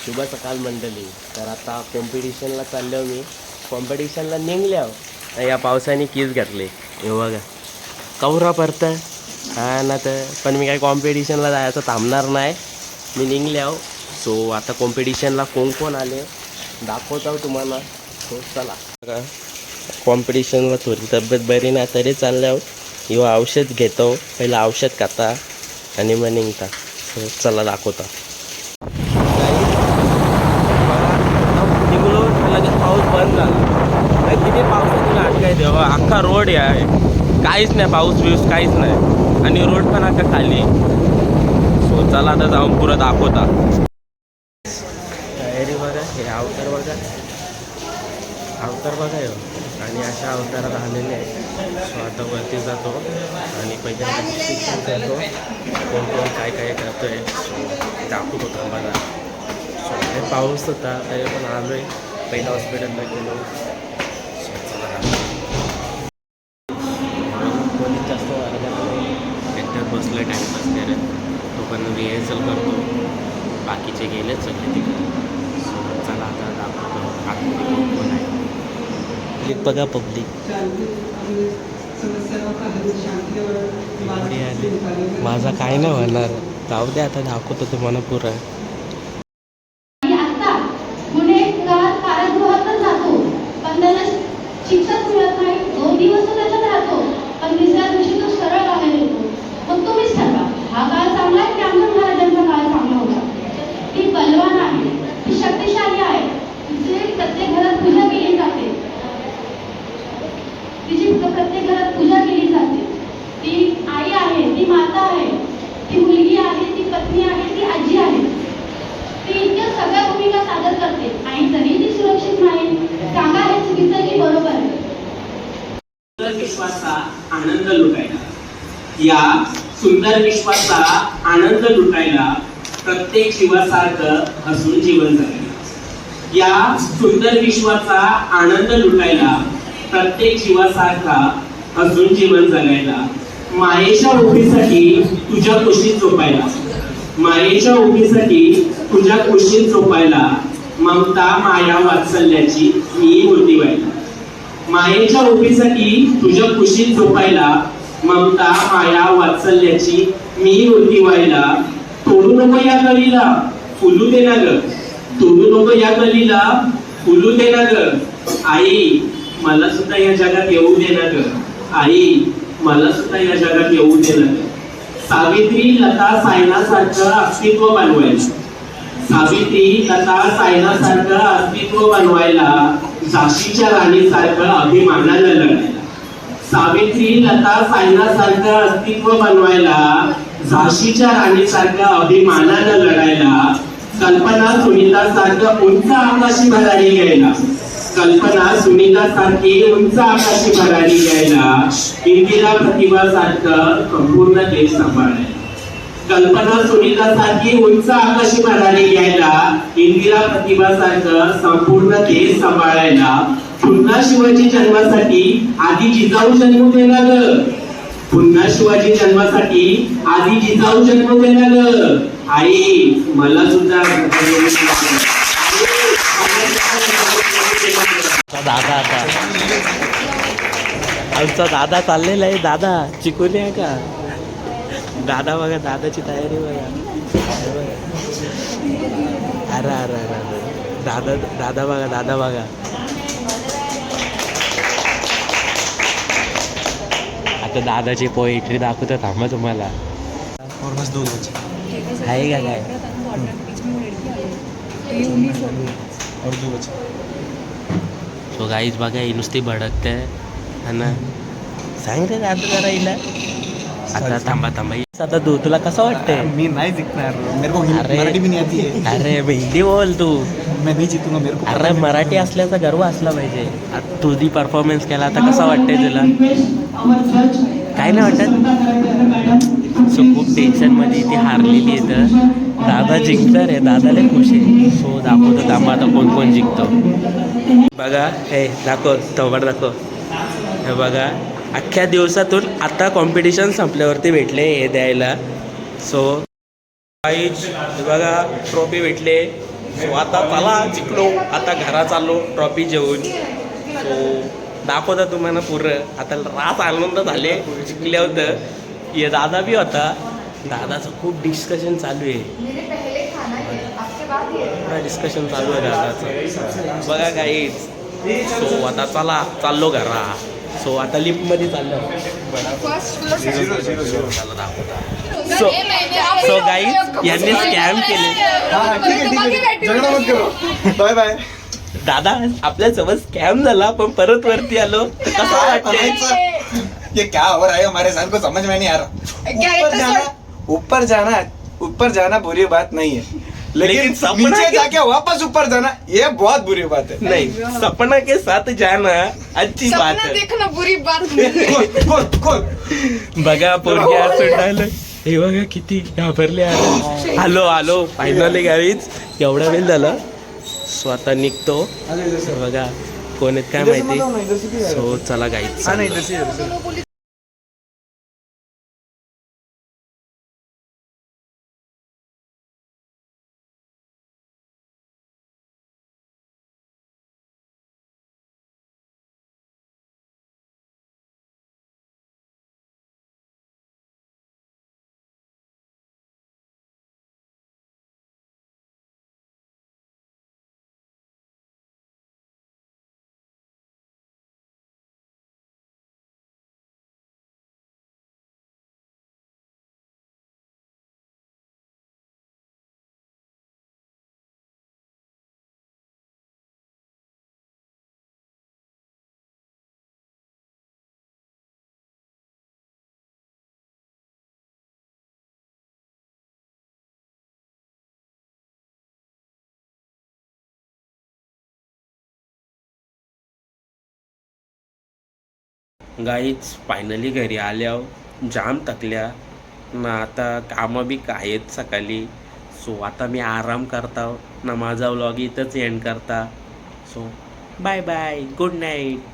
शुभ सकाळ मंडळी. तर आता कॉम्पिटिशनला चाललो मी. कॉम्पिटिशनला निघल्या या पावसाने कीच घातले हे बघा कवरा परतं हा ना. तर पण मी काही कॉम्पिटिशनला जायचं थांबणार नाही, मी निघल्या. सो आता कॉम्पिटिशनला कोण कोण आले दाखवतो तुम्हाला. सो चला. कॉम्पिटिशनला थोडी तब्येत बरी नाही तरी चालल्यावर किंवा औषध घेतो, पहिलं औषध खाता आणि मग निघता. सो चला दाखवता. निघलो लगेच पाऊस बंद झाला. किती पावसातून अटकाय तेव्हा अख्खा रोड आहे, काहीच नाही पाऊस बिऊस काहीच नाही आणि रोड पण अख्खा खाली. सो चला आता जाऊन पुरं दाखवता. तयारी बघा, हे अवतार बघा, अवतार बघा हे. आणि अशा अवतारात आलेले आहे. सो आता वरती जातो आणि पहिले जातो कोण कोण काय काय करतो आहे. सो दाखवतो बघा. सो हे पाऊस होता तरी पण आलो आहे. पहिल्या हॉस्पिटलला गेलो. सो चला कोणीच जास्त एकट्यात बसलं टाईमपास करत. तो पण रिहर्सल करतो, बाकीचे गेलेत सगळे तिकडे. सो चला आता दाखवतो आतमध्ये कोण कोण आहे. बघा पब्लिक माझा काय नाही होणार, जाऊ दे आता दाखवतो तुम्हाला पुरा. शिक्षक मिळत नाही, 2 दिवस तो त्याच्यात राहतो, पण 3ऱ्या दिवशी तो सरळ बाहेर येतो. मग तुम्हीच ठरवा, हा काळ चांगला आहे की आमच्या महाराजांचा काळ चांगला होता. ती बलवान आहे, ती शक्तिशाली आहे, तिची प्रत्येक घरात पूजा केली जाते, प्रत्येक घरात पूजा केली जाते. ती आई आहे, ती माता आहे, ती मुलगी आहे, ती पत्नी आहे, ती आजी आहे. ती इतक्या सगळ्या भूमिका सादर करते आणि तरी ती सुरक्षित नाही. सांगा हे चुकीचं की बरोबर आहे? सुंदर विश्वाचा आनंद लुटायला, या सुंदर विश्वाचा आनंद लुटायला प्रत्येक जीवासारखं हसून जीवन जगायला. या सुंदर विश्वाचा आनंद लुटायला प्रत्येक जीवासारखा हसून जीवन जगायला. मायेच्या उभीसाठी तुझ्या कुशीत झोपायला, मायेच्या उभीसाठी तुझ्या कुशीत झोपायला. ममता माया वात्सल्याची मी मूर्ती व्हायला. मायेच्या उभीसाठी तुझ्या कुशीत झोपायला, ममता माया वात्सल्याची मी मूर्ती व्हायला. तोडू नको या कलीला फुलू दे ना ग, तोडू नको या कलीला फुलू दे ना ग. आई मला सुद्धा या जगात येऊ दे ना ग, आई मला सुद्धा या जगात येऊ दे ना ग. सावित्री लता सायनासारखं अस्तित्व बनवायला, सावित्री लता सायनासारखं अस्तित्व बनवायला. झाशीच्या राणीसारखं अभिमानानं लढायला, सावित्री लता सायनासारखं अस्तित्व बनवायला. झाशीच्या राणीसारखं अभिमानानं लढायला. कल्पना सुनीता सारखं उंच आकाशी भरारी घ्यायला, कल्पना सुनीता सारखी उंच आकाशी भरारी घ्यायला. इंदिरा प्रतिभा सारखं संपूर्ण देश सांभाळायला, कल्पना सुनीता सारखी उंच आकाशी भरारी घ्यायला. इंदिरा प्रतिभा सारखं संपूर्ण देश सांभाळायला. पुन्हा शिवाजी जन्मासाठी आधी जिजाऊ जन्म देना ग, पुन्हा शिवाजी जन्मासाठी आधी जिजाऊ जन्म देना ग. आई मला सुद्धा दादा आता आमचा दादा चाललेला आहे. दादा चिकोली आहे का? दादा बघा, दादाची तयारी बघा. अरे अरे अरे अरे दादा दादा बघा, दादा बघा. आता दादाची पोएट्री दाखवतो थांबा तुम्हाला. आहे का काय? सो गाईज बघा, ही नुसती भडकते है ना. सांग रे दादा जरा हिला. आता थांबा थांबा. आता तू तुला कसं वाटतंय? मी नाही जिंकणार, मेरे को मराठी भी नहीं आती है. अरे हिंदी बोल तू. मैं नहीं जीतूंगा, मेरे को. अरे मराठी असल्याचा गर्व असला पाहिजे. आता तुझी परफॉर्मन्स केला, आता कसं वाटतंय तुला? काय नाही वाटत? सो खूप टेन्शनमध्ये ती हारलेली आहे. तर दादा जिंकणार आहे, दादाला खुश आहे. सो दाखवतो थांबा आता कोण कोण जिंकतो. बघा हे दाखव, थोबड दाखव. हे बघा अख्ख्या दिवसातून आता कॉम्पिटिशन संपल्यावरती भेटले हे द्यायला. सो गाईज बघा ट्रॉफी भेटले. सो आता चला जिंकलो, आता घरा चाललो ट्रॉफी जेवून. सो दाखवता तुम्हाला पुरं. आता रात आनंद झाले जिंकले होतं. ये दादा बी होता, दादाचं खूप डिस्कशन चालू आहे. डिस्कशन चालू आहे दादाचं बघा काहीच. सो आता चला चाललो घरा. सो आता लिफ्टमध्ये चाललो. सो गाईज यांनी स्कॅम केले. Bye bye. दादा आपल्यासोबत स्कॅम झाला पण परत वरती आलो. कसं वाटतंय? ये क्या हो रहा है हमारे साथ को समझ में नहीं आ रहा. ऊपर जाना बुरी बात नहीं है, लेकिन सपना नीचे के- जाके वापस ऊपर जाना ये बहुत बुरी बात है. नाही, सपना के साथ जाना अच्छी बात है. देखना बुरी बात नहीं. खोल. बघा पोरगी आज सुटायला. हे बघा किती घाबरले. आलो फायनली गावीच. एवढा वेळ झाला. सो आता निघतो. बघा कोण आहेत काय माहिती. सो चला गाईच. गाईच फायनली घरी आल्यावर जाम थकल्या ना. आता कामं बी काय आहेत सकाळी. सो आता मी आराम करता ना. माझा व्लॉग इथंच एंड करता. So bye bye, good night.